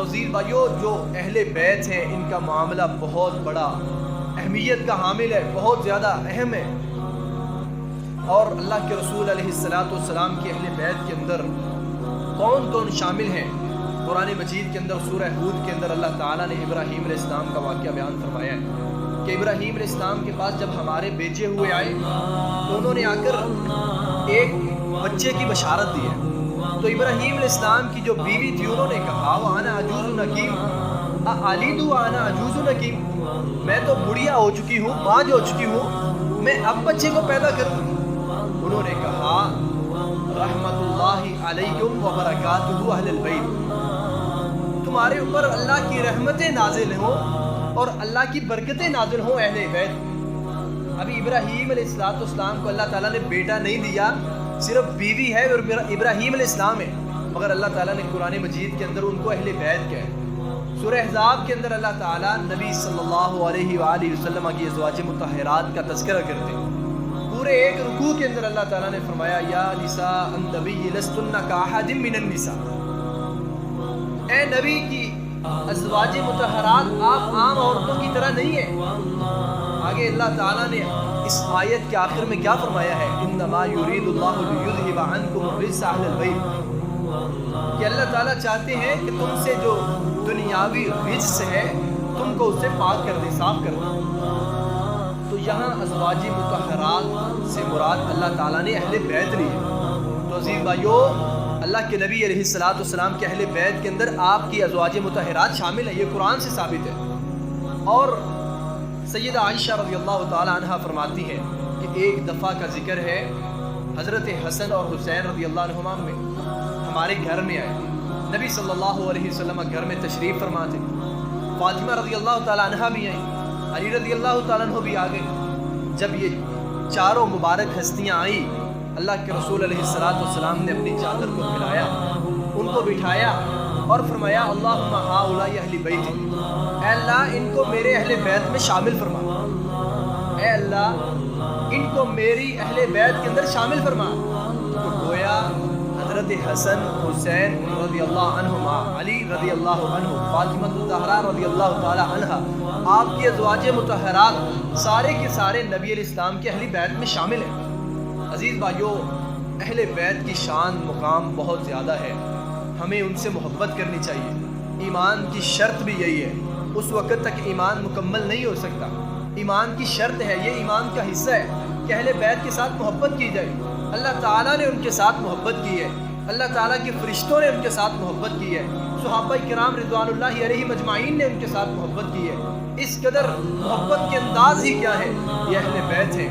عزیز بھائیو، جو اہل بیت ہیں ان کا معاملہ بہت بڑا اہمیت کا حامل ہے، بہت زیادہ اہم ہے۔ اور اللہ کے رسول علیہ السلام کے اہل بیت کے اندر کون کون شامل ہیں؟ قرآن مجید کے اندر سورہ ہود کے اندر اللہ تعالیٰ نے ابراہیم علیہ السلام کا واقعہ بیان فرمایا ہے کہ ابراہیم علیہ السلام کے پاس جب ہمارے بیچے ہوئے آئے تو انہوں نے آ کر ایک بچے کی بشارت دی ہے۔ تو ابراہیم علیہ السلام کی جو بیوی تھی انہوں نے کہا وَأَنَا عَجُوزٌ حَكِيمٌ أَأَلِدُ وَأَنَا عَجُوزٌ حَكِيمٌ، میں تو بڑھیا ہو چکی ہوں، بانجھ ہو چکی ہوں، میں اب بچے کو پیدا کروں؟ انہوں نے کہا رحمت اللہ علیکم وبرکاتہ اہل البیت، تمہارے اوپر اللہ کی رحمتیں نازل ہوں اور اللہ کی برکتیں نازل ہوں اہل بیت۔ ابھی ابراہیم علیہ السلام کو اللہ تعالیٰ نے بیٹا نہیں دیا، صرف بیوی ہے اور ابراہیم علیہ السلام ہے، مگر اللہ تعالیٰ نے قرآن مجید کے اندر ان کو اہل بیت کہا ہے۔ سورہ احزاب کے اندر اللہ تعالیٰ نبی صلی اللہ علیہ وآلہ وسلم کی ازواج مطہرات کا تذکرہ کرتے ہیں۔ پورے ایک رکوع کے اندر اللہ تعالیٰ نے فرمایا یا نساء النبی لستن کاحد من النساء، اے نبی کی ازواج مطہرات آپ عام عورتوں کی طرح نہیں ہیں۔ آگے اللہ تعالیٰ نے اس آیت کے آخر میں کیا فرمایا ہے؟ انما یرید اللہ لیذھب عنکم الرجس اہل البیت، کہ اللہ تعالیٰ چاہتے ہیں کہ تم سے جو دنیاوی رجس ہے تم کو اس سے پاک کر دے، صاف کر دے۔ تو یہاں ازواج مطہرات سے مراد اللہ تعالیٰ نے اہل بیت لی ہے۔ تو عزیز بھائیو، اللہ کے نبی علیہ السلام کے اہل بیت کے اندر آپ کی ازواج مطہرات شامل ہیں، یہ قرآن سے ثابت ہے۔ اور سیدہ عائشہ رضی اللہ تعالی عنہ فرماتی ہیں کہ ایک دفعہ کا ذکر ہے، حضرت حسن اور حسین رضی اللہ عنہما میں ہمارے گھر میں آئے، نبی صلی اللہ علیہ وسلم گھر میں تشریف فرما تھے، فاطمہ رضی اللہ تعالی عنہ بھی آئیں، علی رضی اللہ تعالیٰ عنہ بھی آ گئے۔ جب یہ چاروں مبارک ہستیاں آئیں، اللہ کے رسول علیہ السلام نے اپنی چادر کو پھیلایا، ان کو بٹھایا اور فرمایا اللہم ہؤلاء اہل بیتی، اے اللہ ان کو میرے اہل بیت میں شامل فرما، اے اللہ ان کو میری اہل بیت کے اندر شامل فرما۔ تو گویا حضرت حسن حسین رضی اللہ عنہما، علی رضی اللہ عنہ، فاطمہ الزہرا رضی اللہ تعالی عنہ، آپ کی ازواج مطہرات سارے کے سارے نبی علیہ السلام کے اہل بیت میں شامل ہیں۔ عزیز بھائیو، اہل بیت کی شان مقام بہت زیادہ ہے، ہمیں ان سے محبت کرنی چاہیے۔ ایمان کی شرط بھی یہی ہے، اس وقت تک ایمان مکمل نہیں ہو سکتا، ایمان کی شرط ہے، یہ ایمان کا حصہ ہے کہ اہل بیت کے ساتھ محبت کی جائے۔ اللہ تعالیٰ نے ان کے ساتھ محبت کی ہے، اللہ تعالیٰ کے فرشتوں نے ان کے ساتھ محبت کی ہے، صحابہ کرام رضوان اللہ علیہم اجمعین نے ان کے ساتھ محبت کی ہے۔ اس قدر محبت کے انداز ہی کیا ہے، یہ اہل بیت ہیں۔